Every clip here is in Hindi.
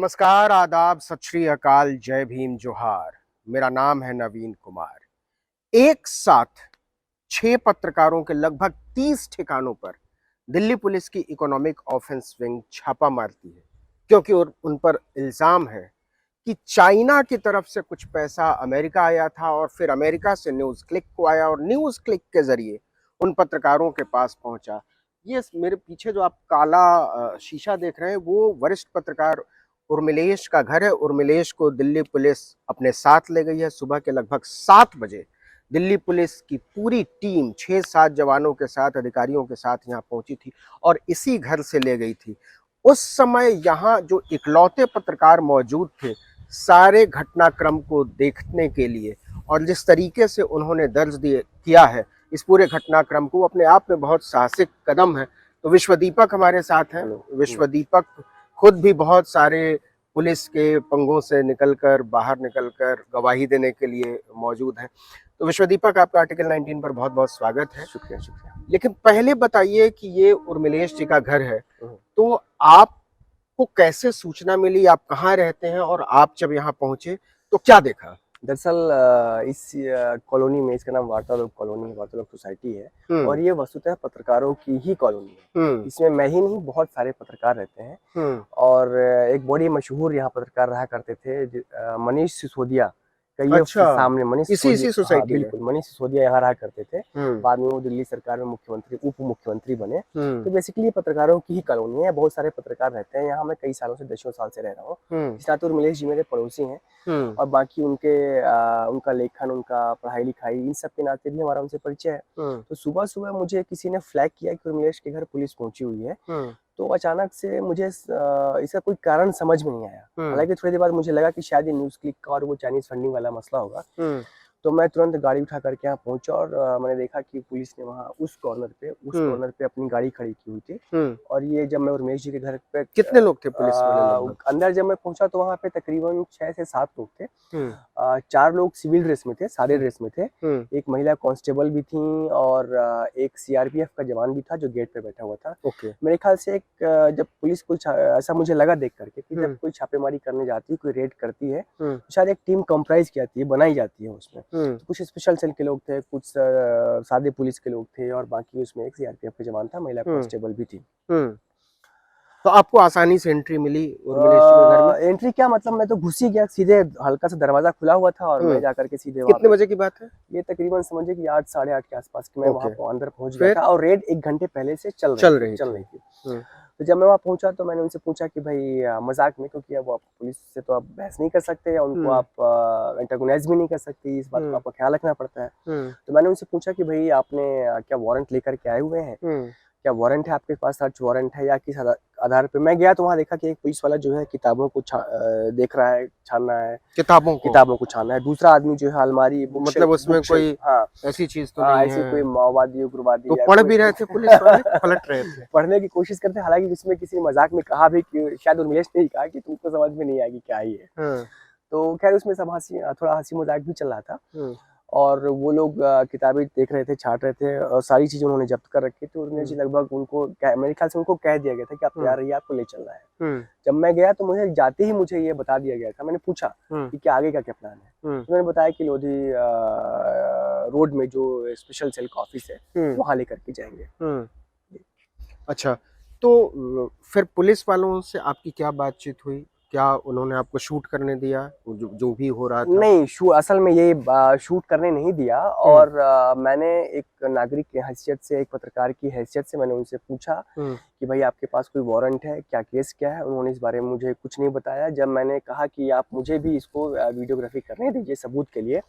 नमस्कार, आदाब, सत श्री अकाल, जय भीम, जोहार। मेरा नाम है नवीन कुमार। एक साथ 6 पत्रकारों के लगभग 30 ठिकानों पर दिल्ली पुलिस की इकोनॉमिक ऑफेंस विंग छापा मारती है, क्योंकि उन पर इल्जाम है कि चाइना की तरफ से कुछ पैसा अमेरिका आया था और फिर अमेरिका से न्यूज़ क्लिक को आया और न्यूज़ क्लिक के जरिए उन पत्रकारों के पास पहुंचा। ये मेरे पीछे जो आप काला शीशा देख रहे हैं, वो वरिष्ठ पत्रकार उर्मिलेश का घर है। उर्मिलेश को दिल्ली पुलिस अपने साथ ले गई है। सुबह के लगभग 7 बजे दिल्ली पुलिस की पूरी टीम 6-7 जवानों के साथ, अधिकारियों के साथ यहाँ पहुंची थी और इसी घर से ले गई थी। उस समय यहाँ जो इकलौते पत्रकार मौजूद थे, सारे घटनाक्रम को देखने के लिए, और जिस तरीके से उन्होंने दर्ज किया है इस पूरे घटनाक्रम को, अपने आप में बहुत साहसिक कदम है। तो विश्वदीपक हमारे साथ हैं। विश्वदीपक खुद भी बहुत सारे पुलिस के पंगों से बाहर निकलकर गवाही देने के लिए मौजूद हैं। तो विश्वदीपक, आपका आर्टिकल 19 पर बहुत बहुत स्वागत है। शुक्रिया शुक्रिया। लेकिन पहले बताइए कि ये उर्मिलेश जी का घर है, तो आपको कैसे सूचना मिली, आप कहाँ रहते हैं और आप जब यहाँ पहुंचे तो क्या देखा? दरअसल इस कॉलोनी में, इसका नाम वार्तालाप कॉलोनी है, वार्तालाप सोसाइटी है और ये वस्तुतः पत्रकारों की ही कॉलोनी है। इसमें मैं ही नहीं, बहुत सारे पत्रकार रहते हैं और एक बड़ी मशहूर यहाँ पत्रकार रहा करते थे, मनीष सिसोदिया का ये सामने। मनीष इसी सोसाइटी में? बिल्कुल, मनीष सिसोदिया यहाँ रहा करते थे। बाद में वो दिल्ली सरकार में मुख्यमंत्री, उप मुख्यमंत्री बने। तो बेसिकली पत्रकारों की ही कॉलोनी है, बहुत सारे पत्रकार रहते हैं यहाँ। मैं कई सालों से, 10 साल से रह रहा हूँ। इस नाते उर्मिलेश जी मेरे पड़ोसी हैं और बाकी उनका लेखन, उनका पढ़ाई लिखाई, इन सब के नाते भी हमारा उनसे परिचय है। तो सुबह सुबह मुझे किसी ने फ्लैग किया कि उर्मिलेश के घर पुलिस पहुंची हुई है। तो अचानक से मुझे इसका कोई कारण समझ में नहीं आया। हालांकि थोड़ी देर बाद मुझे लगा कि शायद ये न्यूज़ क्लिक का और वो चाइनीज फंडिंग वाला मसला होगा। तो मैं तुरंत गाड़ी उठा करके यहाँ पहुंचा और मैंने देखा कि पुलिस ने वहाँ उस कॉर्नर पे अपनी गाड़ी खड़ी की हुई थी। और ये जब मैं उर्मिलेश जी के घर पे, कितने लोग थे पुलिस वाले? अंदर जब मैं पहुंचा तो वहाँ पे तकरीबन 6 से 7 लोग थे। 4 लोग सिविल ड्रेस में थे, सादे ड्रेस में थे। एक महिला कांस्टेबल भी थी और एक सीआरपीएफ का जवान भी था जो गेट पे बैठा हुआ था। मेरे ख्याल से जब पुलिस कुछ ऐसा मुझे लगा देख करके कि जब कोई छापेमारी करने जाती है, कोई रेड करती है, तो शायद एक टीम कंप्राइज की जाती है, बनाई जाती है उसमें। तो कुछ स्पेशल सेल के लोग थे, कुछ सादे पुलिस के लोग थे और बाकी उसमें एक सीआरपीएफ का जवान था, महिला कांस्टेबल भी थी। तो आपको आसानी से एंट्री मिली उर्मिलेश जी के घर में? एंट्री क्या, मतलब मैं तो घुस ही गया सीधे, हल्का सा दरवाजा खुला हुआ था और मैं जाकर के सीधे। कितने बजे की बात है ये? तकरीबन समझिए कि 8, साढ़े 8 के आसपास कि मैं वहाँ अंदर पहुंच गया था और रेड 1 घंटे पहले से चल रही थी। तो जब मैं वहाँ पहुंचा तो मैंने उनसे पूछा कि भाई, मजाक में, क्योंकि अब आप पुलिस से तो आप बहस नहीं कर सकते या उनको आप एंटागोनाइज भी नहीं कर सकते, इस बात को आपको ख्याल रखना पड़ता है। तो मैंने उनसे पूछा कि भाई, आपने क्या वारंट लेकर के आए हुए हैं? क्या वारंट है आपके पास, सर्च वारंट है या किस आधार पे? मैं गया तो वहाँ देखा कि एक पुलिस वाला जो है किताबों को देख रहा है, छान रहा है, किताबों को छान रहा है। दूसरा आदमी जो है अलमारी, मतलब उसमें कोई ऐसी चीज तो नहीं है, ऐसी कोई माओवादी, उग्रवादी? तो पढ़ भी रहे थे पुलिस वाले? पलट रहे थे? पढ़ने की कोशिश करते, हालांकि इसमें किसी मजाक में कहा भी कि शायद उर्मिलेश ने ही कहा कि तुमको समझ में नहीं आएगी क्या ही है। तो खैर उसमें सब थोड़ा हंसी मजाक भी चल रहा था और वो लोग किताबें देख रहे थे, छाट रहे थे और सारी चीजें उन्होंने जब्त कर रखी थी। उर्मिलेश जी लगभग उनको, मेरे ख्याल से उनको कह दिया गया था कि आप तैयार रहिए, आपको ले चलना है। जब मैं गया तो मुझे जाते ही मुझे ये बता दिया गया था। मैंने पूछा कि क्या आगे का क्या प्लान है। उन्होंने बताया कि लोधी रोड में जो स्पेशल सेल का ऑफिस है वहां लेकर के जाएंगे। अच्छा, तो फिर पुलिस वालों से आपकी क्या बातचीत हुई? क्या उन्होंने आपको शूट करने दिया, जो भी हो रहा था? नहीं, असल में ये शूट करने नहीं दिया और मैंने एक नागरिक की हैसियत से, एक पत्रकार की हैसियत से मैंने उनसे पूछा कि भाई आपके पास कोई वारंट है, क्या केस क्या है? उन्होंने इस बारे में मुझे कुछ नहीं बताया। जब मैंने कहा कि आप मुझे भी इसको वीडियोग्राफी करने दीजिए सबूत के लिए,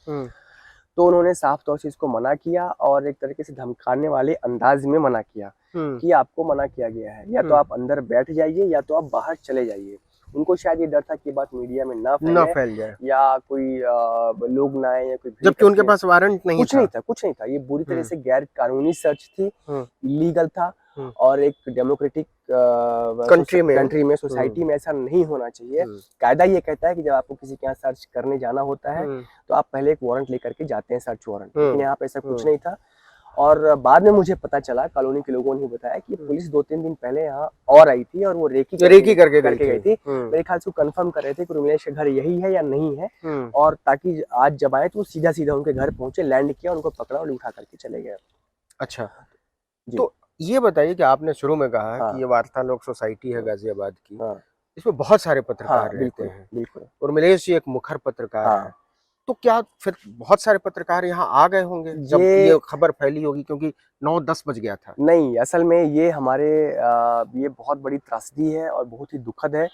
तो उन्होंने साफ तौर से इसको मना किया और एक तरीके से धमकाने वाले अंदाज में मना किया कि आपको मना किया गया है, या तो आप अंदर बैठ जाइए या तो आप बाहर चले जाइए। उनको शायद ये डर था कि बात मीडिया में ना फैल जाए या कोई लोग ना आए या कोई, जबकि उनके पास वारंट कुछ नहीं था। ये बुरी तरह से गैर कानूनी सर्च थी, इलीगल था और एक डेमोक्रेटिक कंट्री में, सोसाइटी में ऐसा नहीं होना चाहिए। कायदा ये कहता है कि जब आपको किसी के यहाँ सर्च करने जाना होता है तो आप पहले एक वारंट लेकर के जाते हैं, सर्च वारंट। लेकिन यहाँ पे ऐसा कुछ नहीं था और बाद में मुझे पता चला, कॉलोनी के लोगों ने बताया कि पुलिस 2-3 दिन पहले यहाँ और आई थी और वो रेकी करके गई थी। मेरे ख्याल से कंफर्म कर रहे थे कि उर्मिलेश का घर यही है या नहीं है, और ताकि आज जब आए तो सीधा सीधा उनके घर पहुंचे, लैंड किया, उनको पकड़ा और उठा करके चले गए। अच्छा, तो ये बताइए कि आपने शुरू में कहा कि ये वार्तालोक सोसाइटी है गाजियाबाद की, इसमें बहुत सारे पत्रकार रहते हैं। बिल्कुल। उर्मिलेश जी एक मुखर पत्रकार है, तो क्या फिर बहुत सारे पत्रकार यहाँ आ गए होंगे जब ये खबर फैली होगी, क्योंकि 9-10 बज गया था? नहीं, असल में ये हमारे ये बहुत बड़ी त्रासदी है और बहुत ही दुखद है।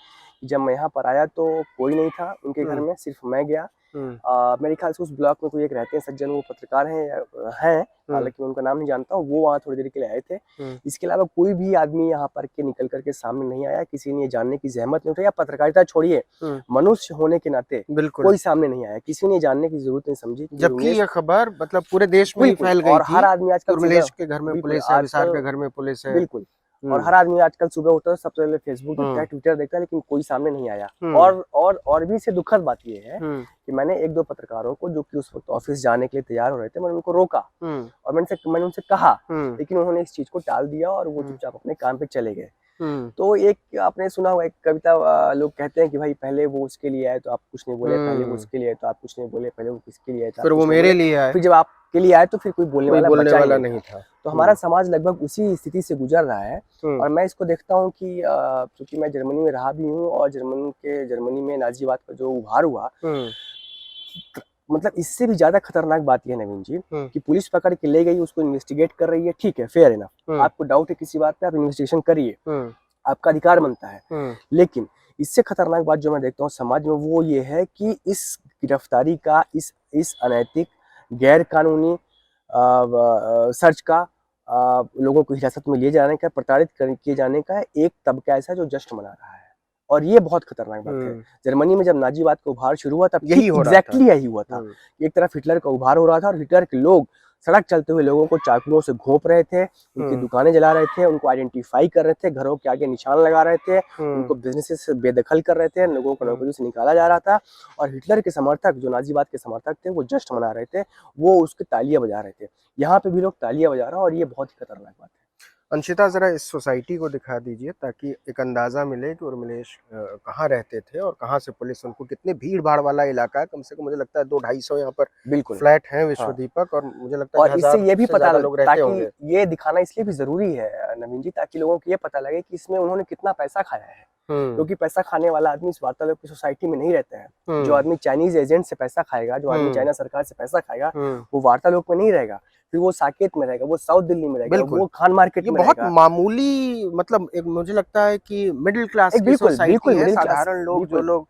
जब मैं यहाँ पर आया तो कोई नहीं था उनके घर में, सिर्फ मैं गया। मेरे ख्याल से उस ब्लॉक में कोई एक रहते हैं सज्जन, वो पत्रकार हैं, हालांकि मैं उनका नाम नहीं जानता हूँ, वो वहाँ थोड़ी देर के लिए आए थे। इसके अलावा कोई भी आदमी यहाँ पर के निकल करके सामने नहीं आया, किसी ने ये जानने की जहमत नहीं उठाई। या पत्रकारिता छोड़िए, मनुष्य होने के नाते बिल्कुल कोई सामने नहीं आया, किसी ने जानने की जरूरत नहीं समझी। जबकि ये खबर मतलब पूरे देश में फैल गई और हर आदमी आजकल उर्मिलेश के घर में पुलिस है, विशाल के घर में पुलिस है। बिल्कुल, और हर आदमी आजकल सुबह उठता है सबसे पहले फेसबुक देखता है, ट्विटर देखता है, लेकिन कोई सामने नहीं आया। और भी से दुखद बात ये है कि मैंने 1-2 पत्रकारों को, जो कि उस वक्त ऑफिस जाने के लिए तैयार हो रहे थे, मैंने उनको रोका और मैंने उनसे कहा, लेकिन उन्होंने इस चीज को टाल दिया और वो चुपचाप अपने काम पे चले गए। तो एक आपने सुना होगा एक कविता, लोग कहते हैं कि भाई पहले वो उसके लिए आए तो आप कुछ नहीं बोले, पहले वो उसके लिए आए तो आप कुछ नहीं बोले, पहले वो किसके लिए आए तो फिर वो मेरे लिए आए, फिर जब आपके लिए आए तो फिर कोई बोलने वाला नहीं था। तो हमारा समाज लगभग उसी स्थिति से गुजर रहा है। और मैं इसको देखता हूँ कि क्योंकि मैं जर्मनी में रहा भी हूँ, और जर्मनी में नाजीवाद का जो उभार हुआ, मतलब इससे भी ज्यादा खतरनाक बात यह है नवीन जी कि पुलिस पकड़ के ले गई, उसको इन्वेस्टिगेट कर रही है, ठीक है, फेयर इनफ, आपको डाउट है किसी बात पे, आप इन्वेस्टिगेशन करिए, आपका अधिकार बनता है। लेकिन इससे खतरनाक बात जो मैं देखता हूँ समाज में, वो ये है कि इस गिरफ्तारी का, इस अनैतिक गैर कानूनी सर्च का, लोगों को हिरासत में लिए जाने का, प्रताड़ित किए जाने का एक तबका ऐसा जो जश्न मना रहा है, और ये बहुत खतरनाक बात है। जर्मनी में जब नाजीवाद का उभार शुरू हुआ तब यही हुआ था। एक तरफ हिटलर का उभार हो रहा था और हिटलर के लोग सड़क चलते हुए लोगों को चाकुओं से घोंप रहे थे, उनकी दुकानें जला रहे थे, उनको आइडेंटिफाई कर रहे थे, घरों के आगे निशान लगा रहे थे, उनको बिजनेस से बेदखल कर रहे थे, लोगों को नौकरी से निकाला जा रहा था। और हिटलर के समर्थक, जो नाजीवाद के समर्थक थे, वो जश्न मना रहे थे, वो उसके तालियां बजा रहे थे। यहाँ पे भी लोग तालियां बजा रहे हैं और ये बहुत ही खतरनाक बात है। अंशिता, जरा इस सोसाइटी को दिखा दीजिए ताकि एक अंदाजा मिले कि उर्मिलेश कहाँ रहते थे और कहाँ से पुलिस उनको, कितने भीड़ भाड़ वाला इलाका है, कम से कम मुझे लगता है 200-250 यहाँ पर बिल्कुल फ्लैट हैं विश्व दीपक, और मुझे लगता है और इससे ये भी पता लोग रहते होंगे। ताकि ये दिखाना इसलिए भी जरूरी है नवीन जी, ताकि लोगों को ये पता लगे कि इसमें उन्होंने कितना पैसा खाया है, क्योंकि पैसा खाने वाला आदमी इस वार्तालाप की सोसाइटी में नहीं रहता है। जो आदमी चाइनीज एजेंट से पैसा खाएगा, जो आदमी चाइना सरकार से पैसा खाएगा, वो वार्तालाप में नहीं रहेगा, फिर वो साकेत में रहेगा, वो साउथ दिल्ली में रहेगा, वो खान मार्केट में बहुत मामूली, मतलब एक मुझे लगता है कि मिडिल क्लास की सोसाइटी है, साधारण लोग, जो लोग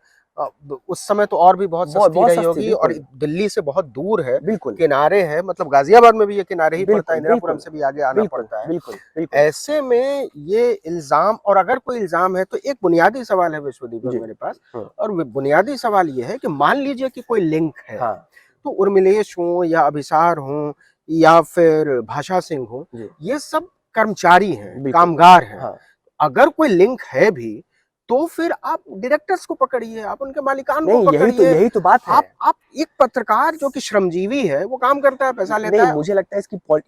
उस समय तो और भी बहुत सस्ती रही होगी, और दिल्ली से बहुत दूर है, किनारे है, मतलब गाजियाबाद में भी ये किनारे ही पड़ता है, इंदिरापुरम से भी आगे आना पड़ता है। ऐसे में ये इल्जाम, और अगर कोई इल्जाम है तो एक बुनियादी सवाल है विश्वदीप मेरे पास, और बुनियादी सवाल ये है कि मान लीजिए कि कोई लिंक है, तो उर्मिलेश हो या अभिसार हो या फिर भाषा सिंह हो, ये सब कर्मचारी हैं, कामगार हैं। अगर कोई लिंक है भी तो फिर आप डायरेक्टर्स को पकड़िए, आप उनके मालिकान को पकड़िए। यही तो बात है। आप एक पत्रकार जो कि श्रमजीवी है, वो काम करता है, पैसा लेता है। मुझे लगता है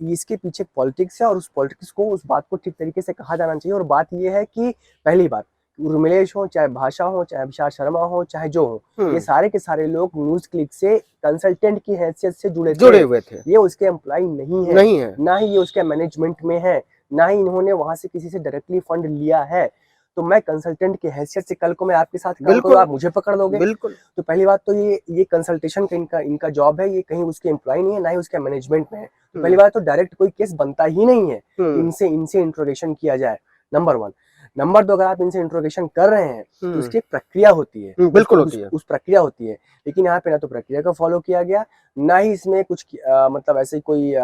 इसके पीछे पॉलिटिक्स है, और उस पॉलिटिक्स को, उस बात को ठीक तरीके से कहा जाना चाहिए। और बात ये है कि पहली बात, उर्मिलेश हो, चाहे भाषा हो, चाहे अभिषार शर्मा हो, चाहे जो हो, ये सारे के सारे लोग न्यूज क्लिक से कंसल्टेंट की हैसियत से जुड़े हुए थे। ये उसके एम्प्लॉय नहीं है, ना ही ये उसके मैनेजमेंट में है, ना ही इन्होंने वहां से किसी से डायरेक्टली फंड लिया है। तो मैं कंसल्टेंट की हैसियत से कल को मैं आपके साथ काम करूं, आप मुझे पकड़ लोगे। बिल्कुल। तो पहली बात तो ये कंसल्टेशन का इनका जॉब है, ये कहीं उसके एम्प्लॉय नहीं है, ना ही उसके मैनेजमेंट में है। तो पहली बात तो डायरेक्ट कोई केस बनता ही नहीं है, इनसे इंट्रोगेशन किया जाए, नंबर 1। नंबर 2, अगर आप इनसे इंट्रोगेशन कर रहे हैं तो उसकी एक प्रक्रिया होती है, बिल्कुल होती है, उस प्रक्रिया होती है। लेकिन यहाँ पे ना तो प्रक्रिया को फॉलो किया गया, ना ही इसमें कुछ मतलब ऐसे कोई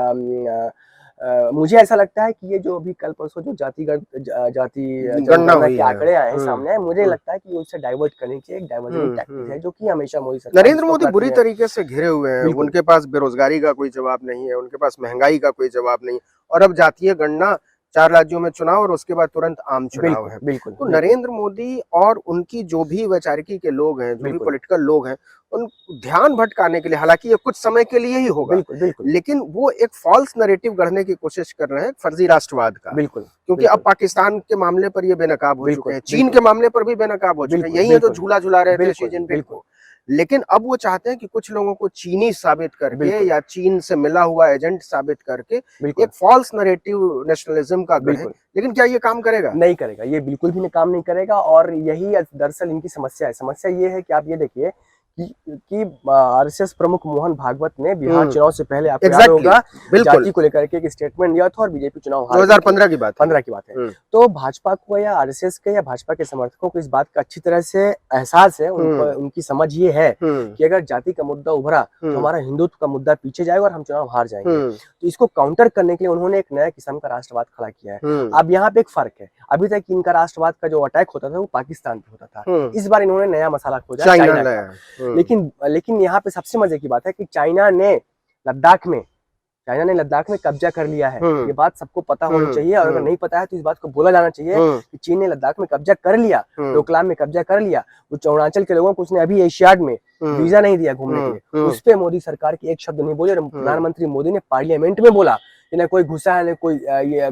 मुझे ऐसा लगता है कि ये जो अभी कल परसों जो जाति गणना के आंकड़े आए हैं सामने, मुझे लगता है कि उससे डाइवर्ट करने की एक डाइवर्जन टैक्टिक है, जो कि हमेशा मोदी सरकार, नरेंद्र मोदी बुरी तरीके से घिरे हुए हैं। उनके पास बेरोजगारी का कोई जवाब नहीं है, उनके पास महंगाई का कोई जवाब नहीं, और अब जातीय गणना 4 राज्यों में चुनाव और उसके बाद तुरंत आम चुनाव है। बिल्कुल तो नरेंद्र मोदी और उनकी जो भी वैचारिकी के लोग हैं, जो भी बिल्कुल पॉलिटिकल लोग हैं, उन ध्यान भटकाने के लिए, हालांकि ये कुछ समय के लिए ही होगा, बिल्कुल बिल्कुल लेकिन वो एक फॉल्स नैरेटिव गढ़ने की कोशिश कर रहे हैं, फर्जी राष्ट्रवाद का। बिल्कुल क्योंकि अब पाकिस्तान के मामले पर ये बेनकाब हो चुके बिल्कुल हैं, चीन के मामले पर भी बेनकाब हो चुके हैं, यही है जो झूला झुला रहे थे शी जिनपिंग को। लेकिन अब वो चाहते हैं कि कुछ लोगों को चीनी साबित करके या चीन से मिला हुआ एजेंट साबित करके एक फॉल्स नैरेटिव नेशनलिज्म का गढ़ें। लेकिन क्या ये काम करेगा? नहीं करेगा, ये बिल्कुल भी काम नहीं करेगा। और यही दरअसल इनकी समस्या है। समस्या ये है कि आप ये देखिए कि आरएसएस प्रमुख मोहन भागवत ने बिहार चुनाव से पहले आपको याद होगा जाति को लेकर के एक स्टेटमेंट दिया था और बीजेपी चुनाव हार 2015 की बात 15 की बात है। तो भाजपा को या आरएसएस के या भाजपा के समर्थकों को इस बात का अच्छी तरह से एहसास है, उनकी समझ ये है कि अगर जाति का मुद्दा उभरा तो हमारा हिंदुत्व का मुद्दा पीछे जाएगा और हम चुनाव हार जाएंगे। तो इसको काउंटर करने के लिए उन्होंने एक नया किस्म का राष्ट्रवाद खड़ा किया है। अब यहाँ पे एक फर्क है, अभी तक इनका राष्ट्रवाद का जो अटैक होता था वो पाकिस्तान पे होता था, इस बार इन्होंने नया मसाला खोजा चाइना का। लेकिन यहाँ पे सबसे मजे की बात है कि चाइना ने लद्दाख में कब्जा कर लिया है। ये बात सबको पता होनी चाहिए, और अगर नहीं पता है तो इस बात को बोला जाना चाहिए कि चीन ने लद्दाख में कब्जा कर लिया, डोकलाम में कब्जा कर लिया। वो अरुणाचल के लोगों को उसने अभी एशियाड में वीजा नहीं दिया घूमने के लिए, उस पे मोदी सरकार की एक शब्द नहीं बोली। और प्रधानमंत्री मोदी ने पार्लियामेंट में बोला कि कोई घुसा है, कोई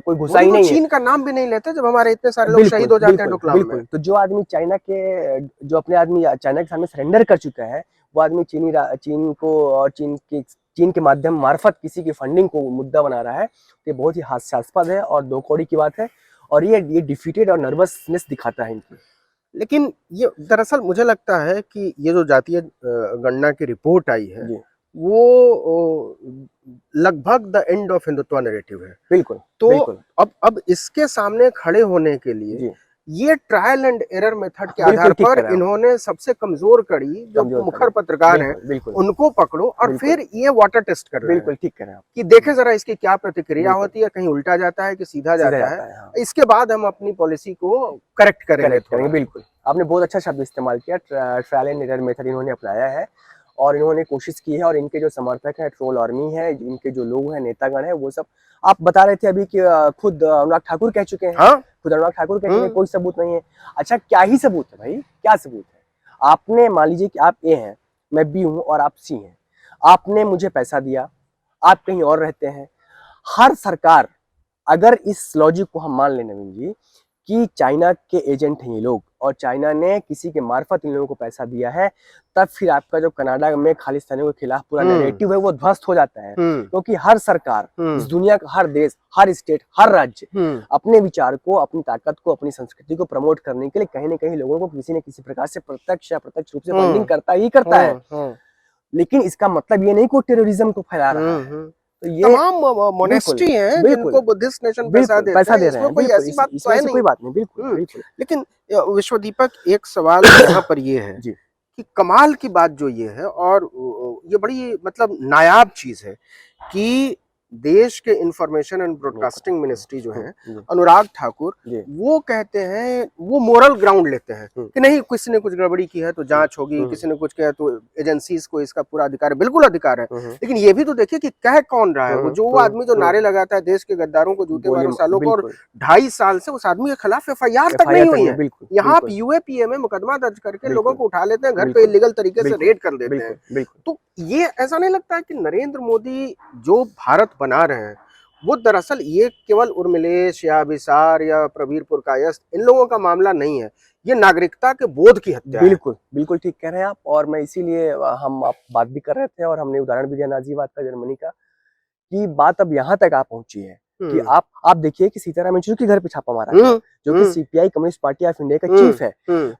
घुसा ही नहीं है। चीन का नाम भी नहीं लेते जब हमारे इतने सारे लोग शहीद हो जाते हैं डोकलाम में। तो जो आदमी चाइना के सामने सरेंडर कर चुका है, वो आदमी चीन के माध्यम मार्फत किसी की फंडिंग को मुद्दा बना रहा है। ये बहुत ही हास्यास्पद है और दो कौड़ी की बात है, और ये डिफीटेड और नर्वसनेस दिखाता है इनकी। लेकिन ये दरअसल मुझे लगता है कि ये जो जातीय गणना की रिपोर्ट आई है वो लगभग the end of Hindutva narrative है। बिल्कुल। तो बिल्कुल। अब इसके सामने खड़े होने के लिए ये ट्रायल एंड एरर मेथड के आधार पर इन्होंने सबसे कमजोर कड़ी जो मुखर पत्रकार हैं उनको पकड़ो और फिर ये वाटर टेस्ट कर रहे हैं। बिल्कुल ठीक कह रहे हैं आप कि देखें जरा इसकी क्या प्रतिक्रिया होती है, कहीं उल्टा जाता है कि सीधा जाता है। हाँ। इसके बाद हम अपनी पॉलिसी को करेक्ट करेंगे। बिल्कुल, आपने बहुत अच्छा शब्द इस्तेमाल किया, ट्रायल एंड एरर मेथड इन्होंने अपनाया है और इन्होंने कोशिश की है। और इनके जो समर्थक हैं, ट्रोल आर्मी है, इनके जो लोग हैं, नेतागण है, वो सब आप बता रहे थे अभी कि खुद अनुराग ठाकुर कह चुके हैं। हाँ? खुद अनुराग ठाकुर कह चुके हैं कोई सबूत नहीं है। अच्छा, क्या ही सबूत है भाई, क्या सबूत है? आपने मान लीजिए कि आप ए हैं, मैं बी हूं और आप सी हैं, आपने मुझे पैसा दिया, आप कहीं और रहते हैं। हर सरकार, अगर इस लॉजिक को हम मान लें नवीन जी कि चाइना के एजेंट हैं ये लोग और चाइना ने किसी के मार्फत इन लोगों को पैसा दिया है, तब फिर आपका जो कनाडा में खालिस्तानियों के खिलाफ पूरा नैरेटिव है वो ध्वस्त हो जाता है। क्योंकि हर सरकार, इस दुनिया का हर देश, हर स्टेट, हर राज्य अपने विचार को, अपनी ताकत को, अपनी संस्कृति को प्रमोट करने के लिए कहीं ना कहीं लोगों को किसी न किसी प्रकार से प्रत्यक्ष या प्रत्यक्ष रूप से फंडिंग करता है। लेकिन इसका मतलब ये नहीं कि टेररिज्म को फैला रहा है। तो ये तमाम मोनेस्ट्री हैं जिनको बुद्धिस्ट नेशन पैसा दे रहे हैं। कोई ऐसी बात तो है नहीं, कोई बात नहीं। बिल्कुल। लेकिन विश्वदीपक, एक सवाल यहाँ पर ये है कि कमाल की बात जो ये है, और ये बड़ी मतलब नायाब चीज है कि देश के इंफॉर्मेशन एंड ब्रॉडकास्टिंग मिनिस्ट्री जो है, अनुराग ठाकुर, वो कहते हैं, वो मोरल ग्राउंड लेते हैं कि नहीं, किसी ने कुछ गड़बड़ी की है तो जांच होगी, किसी ने कुछ किया तो एजेंसीज को इसका पूरा अधिकार है। बिल्कुल अधिकार है, लेकिन ये भी तो देखिए कि कह कौन रहा है। वो जो आदमी जो नारे लगाता है देश के गद्दारों को जूते मारो सालों को, और 2.5 साल से उस आदमी के खिलाफ FIR तक नहीं हुई है। यहाँ आप UAPA में मुकदमा दर्ज करके लोगों को उठा लेते हैं, घर पे इलीगल तरीके से रेड कर देते हैं। तो ये ऐसा नहीं लगता है कि नरेंद्र मोदी जो भारत बना रहे हैं वो दरअसल ये केवल उर्मिलेश या अभिसार या प्रवीर पुरकायस्थ इन लोगों का मामला नहीं है, ये नागरिकता के बोध की हत्या है। बिल्कुल ठीक कह रहे हैं आप। और मैं इसीलिए हम आप बात भी कर रहे थे और हमने उदाहरण भी दिया नाजीबाद का, जर्मनी का, कि बात अब यहाँ तक आ पहुंची है कि आप देखिए कि सीताराम येचुरी के घर पे छापा मारा है, जो कि CPI communist party of India का चीफ है।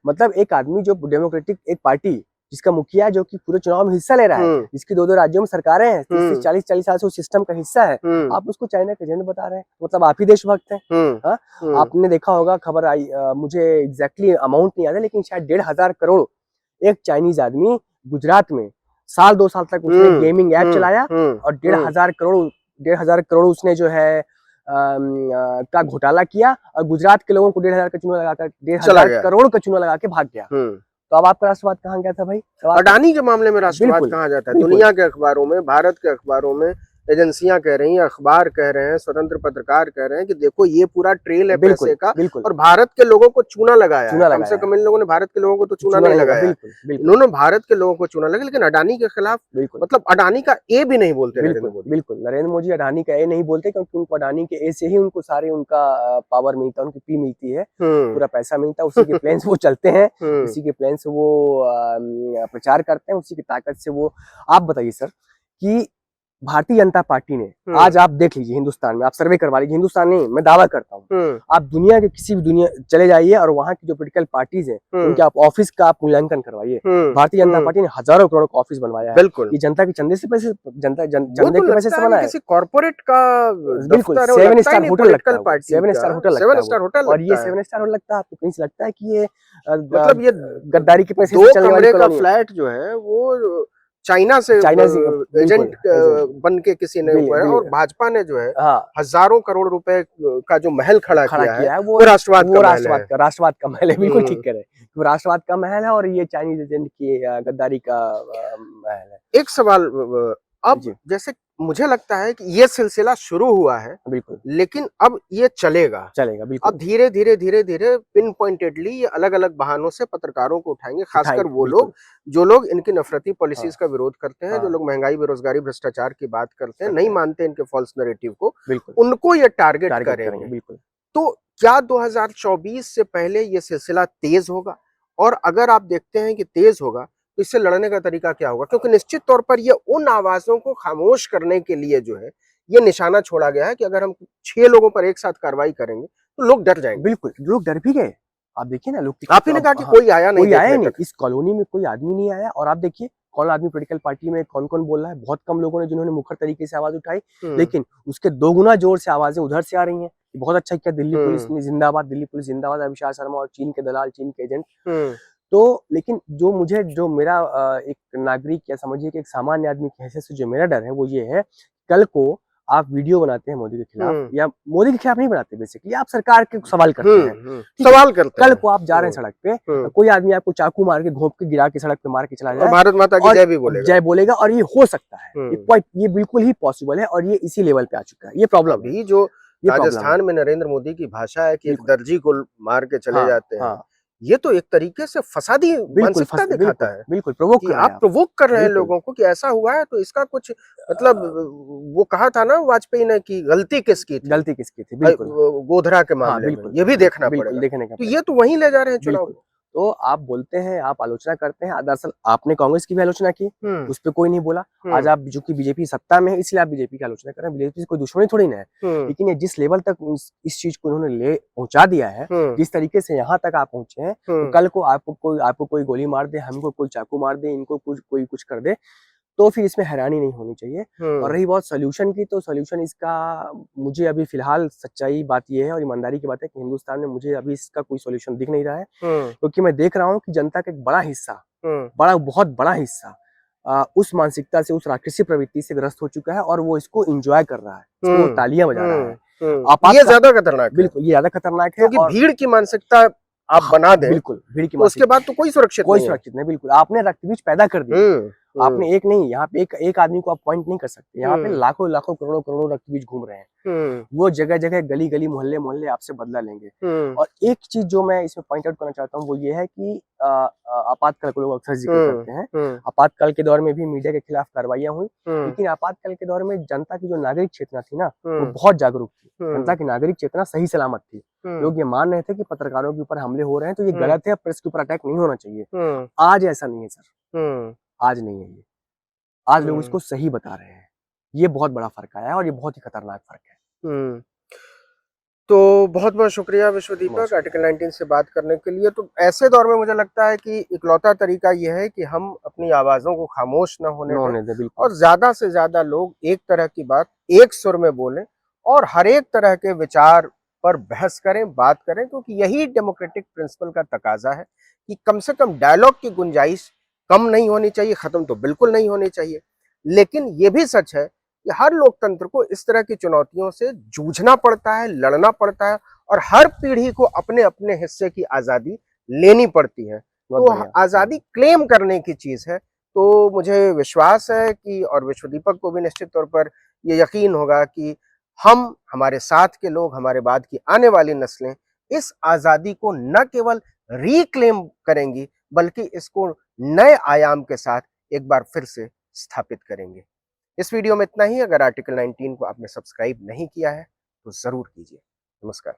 मतलब एक आदमी जो डेमोक्रेटिक एक पार्टी जिसका मुखिया जो कि पूरे चुनाव में हिस्सा ले रहा है, जिसकी 2-2 राज्यों में सरकारें हैं, 30-40 साल से उस सिस्टम का हिस्सा है, आप उसको चाइना के एजेंट बता रहे हैं। मतलब आप ही देशभक्त हैं। आपने देखा होगा, खबर आई, मुझे एग्जैक्टली अमाउंट नहीं याद है, लेकिन शायद 1,500 करोड़ एक चाइनीज आदमी गुजरात में 2 साल तक उसने गेमिंग ऐप चलाया और 1,500 करोड़ उसने जो है का घोटाला किया और गुजरात के लोगों को 1,500 का चूना लगाकर 1,500 करोड़ का चूना लगा के भाग गया। तो अब आपका राष्ट्रवाद कहाँ गया था भाई? अडानी के मामले में राष्ट्रवाद कहाँ जाता है? दुनिया के अखबारों में, भारत के अखबारों में एजेंसियां कह रही हैं, अखबार कह रहे हैं, स्वतंत्र पत्रकार कह रहे हैं कि देखो ये पूरा ट्रेल है पैसे का, बिल्कुल और भारत के लोगों को चूना लगाया है। कम से लगाया कम इन लोगों ने भारत के लोगों को तो चूना चूना नहीं नहीं लगा, लगाया, बिल्कुल बिल्कुल इन्होंने भारत के लोगों को चूना लगाया, लेकिन अडानी के खिलाफ बिल्कुल मतलब अडानी का ए भी नहीं बोलते नरेंद्र बिल्कुल मोदी। बिल्कुल नरेंद्र मोदी अडानी का ए नहीं बोलते, क्योंकि उनको अडानी के ए से ही उनको सारे उनका पावर मिलता है, उनकी पी मिलती है, पूरा पैसा मिलता है, उसी के प्लेन से वो चलते हैं, उसी के प्लेन से वो प्रचार करते हैं, उसी की ताकत से वो। आप बताइए सर कि भारतीय जनता पार्टी ने आज आप देख लीजिए हिंदुस्तान में, आप सर्वे करवा लीजिए, हिंदुस्तान नहीं मैं दावा करता हूँ, आप दुनिया के किसी भी दुनिया चले जाइए और वहाँ की जो पॉलिटिकल पार्टीज हैं उनके आप ऑफिस का आप मूल्यांकन करवाइए, भारतीय जनता पार्टी ने हजारों करोड़ का ऑफिस बनवाया है। बिल्कुल, ये जनता के चंदे से पैसे, चंदे के पैसे से बना है, किसी कॉर्पोरेट का बिल्कुल 7 स्टार होटल लगता है, 7 स्टार होटल लगता है, और ये 7 स्टार होटल लगता है, आपको कहीं से लगता है कि ये मतलब ये गद्दारी के पैसे 2 कमरे का फ्लैट जो है वो चाइना से एजेंट बन के किसी ने हुआ है, और भाजपा ने जो है हजारों करोड़ रुपए का जो महल खड़ा किया है वो राष्ट्रवाद का महल है, बिल्कुल ठीक कह रहे हैं, वो राष्ट्रवाद का महल है और ये चाइनीज एजेंट की गद्दारी का महल है। एक सवाल, अब जैसे मुझे लगता है कि ये सिलसिला शुरू हुआ है, बिल्कुल, लेकिन अब ये चलेगा बिल्कुल। अब धीरे धीरे धीरे धीरे पिन पॉइंटेडली ये अलग अलग बहानों से पत्रकारों को उठाएंगे, खासकर वो लोग जो लोग इनकी नफरती पॉलिसीज का विरोध करते हैं, जो लोग महंगाई, बेरोजगारी, भ्रष्टाचार की बात करते हैं, नहीं मानते इनके फॉल्स नैरेटिव को, उनको ये टारगेट करेंगे। बिल्कुल। तो क्या 2024 से पहले ये सिलसिला तेज होगा? और अगर आप देखते हैं कि तेज होगा तो इससे लड़ने का तरीका क्या होगा? क्योंकि निश्चित तौर पर ये उन आवाजों को खामोश करने के लिए जो है ये निशाना छोड़ा गया है कि अगर हम 6 लोगों पर एक साथ कार्रवाई करेंगे तो लोग डर जाएंगे। बिल्कुल, लोग डर भी गए। आप देखिए ना, लोग, आप ही ने कहा कि कोई आया नहीं, इस कॉलोनी में कोई आदमी नहीं आया, और आप देखिए कौन आदमी पॉलिटिकल पार्टी में कौन कौन बोल रहा है, बहुत कम लोगों ने जिन्होंने मुखर तरीके से आवाज उठाई, लेकिन उसके 2 गुना जोर से आवाजें उधर से आ रही हैं। बहुत अच्छा किया दिल्ली पुलिस ने, जिंदाबाद दिल्ली पुलिस जिंदाबाद, अविनाश शर्मा और चीन के दलाल, चीन के एजेंट। तो लेकिन जो मेरा एक नागरिक या समझिए कि एक सामान्य आदमी की हैसियत से जो मेरा डर है वो ये है, कल को आप वीडियो बनाते हैं मोदी के खिलाफ, या मोदी के खिलाफ नहीं बनाते, बेसिकली आप सरकार के सवाल करते हैं, सवाल करते हैं। कल को आप जा रहे हैं सड़क पे, कोई आदमी आपको चाकू मार के, घोंप के, गिरा के सड़क पे मार के चला जाए, भारत माता की जय भी बोलेगा, और ये हो सकता है, ये बिल्कुल ही पॉसिबल है, और ये इसी लेवल पे आ चुका है। ये प्रॉब्लम है जो राजस्थान में नरेंद्र मोदी की भाषा है कि एक दर्जी को मार के चले जाते हैं, ये तो एक तरीके से फसादी मानसिकता दिखाता है, बिल्कुल आप प्रोवोक कर रहे हैं लोगों को कि ऐसा हुआ है तो इसका कुछ मतलब, वो कहा था ना वाजपेयी ने कि गलती किसकी थी, बिल्कुल गोधरा के मामले में, ये भी देखना पड़ेगा, तो ये तो वहीं ले जा रहे हैं चुनाव। तो आप बोलते हैं, आप आलोचना करते हैं, दरअसल आपने कांग्रेस की भी आलोचना की, उस पर कोई नहीं बोला। आज आप जो कि बीजेपी सत्ता में है इसलिए आप बीजेपी की आलोचना कर रहे हैं, बीजेपी से कोई दुश्मनी थोड़ी ना है, लेकिन ये जिस लेवल तक इस चीज को उन्होंने ले पहुंचा दिया है, जिस तरीके से यहाँ तक आप पहुंचे हैं, तो कल को आपको कोई गोली मार दे, हमको कोई चाकू मार दे, इनको कोई कुछ कर दे, तो फिर इसमें हैरानी नहीं होनी चाहिए। और रही बात सॉल्यूशन की, तो सॉल्यूशन इसका मुझे अभी फिलहाल सच्चाई बात यह है और ईमानदारी की बात है कि हिंदुस्तान में मुझे अभी इसका कोई सॉल्यूशन दिख नहीं रहा है, क्योंकि मैं देख रहा हूँ कि जनता का एक बड़ा हिस्सा, बहुत बड़ा हिस्सा उस मानसिकता से, उस राक्षसी प्रवृत्ति से ग्रस्त हो चुका है, और वो इसको एंजॉय कर रहा है, इसको तालियां बजा रहा है। ये ज्यादा खतरनाक है, बिल्कुल ये ज्यादा खतरनाक है, क्योंकि भीड़ की मानसिकता आप बना दें, बिल्कुल भीड़ की, उसके बाद तो कोई सुरक्षित नहीं, बिल्कुल आपने रक्तबीज पैदा कर दी, आपने एक नहीं, यहाँ पे एक आदमी को आप पॉइंट नहीं कर सकते, यहाँ पे लाखों लाखों करोड़ों करोड़ों रक्तबीज घूम रहे हैं, वो जगह जगह, गली गली, मोहल्ले मोहल्ले आपसे बदला लेंगे। और एक चीज जो मैं इसमें पॉइंट आउट करना चाहता हूँ वो ये है कि आपातकाल को लोग अक्सर जिक्र करते हैं, आपातकाल के दौर में भी मीडिया के खिलाफ कार्रवाइयां हुई, लेकिन आपातकाल के दौर में जनता की जो नागरिक चेतना थी ना, वो बहुत जागरूक थी, जनता की नागरिक चेतना सही सलामत थी, लोग ये मान रहे थे कि पत्रकारों के ऊपर हमले हो रहे हैं तो ये गलत है, प्रेस के ऊपर अटैक नहीं होना चाहिए। आज ऐसा नहीं है सर, आज नहीं है ये, आज लोग इसको सही बता रहे हैं, ये बहुत बड़ा फर्क आया है और ये बहुत ही खतरनाक फर्क है। तो बहुत बहुत शुक्रिया विश्वदीपक आर्टिकल 19 से बात करने के लिए। तो ऐसे दौर में मुझे लगता है कि इकलौता तरीका यह है कि हम अपनी आवाजों को खामोश न होने दें, और ज्यादा से ज्यादा लोग एक तरह की बात एक सुर में बोलें और हर एक तरह के विचार पर बहस करें, बात करें, क्योंकि यही डेमोक्रेटिक प्रिंसिपल का तकाजा है कि कम से कम डायलॉग की गुंजाइश कम नहीं होनी चाहिए, खत्म तो बिल्कुल नहीं होनी चाहिए, लेकिन ये भी सच है कि हर लोकतंत्र को इस तरह की चुनौतियों से जूझना पड़ता है, लड़ना पड़ता है, और हर पीढ़ी को अपने अपने हिस्से की आजादी लेनी पड़ती है। तो आजादी क्लेम करने की चीज है। तो मुझे विश्वास है कि, और विश्वदीपक को भी निश्चित तौर पर ये यकीन होगा कि हम, हमारे साथ के लोग, हमारे बाद की आने वाली नस्लें इस आज़ादी को न केवल रिक्लेम करेंगी, बल्कि इसको नए आयाम के साथ एक बार फिर से स्थापित करेंगे। इस वीडियो में इतना ही। अगर आर्टिकल 19 को आपने सब्सक्राइब नहीं किया है, तो ज़रूर कीजिए। नमस्कार।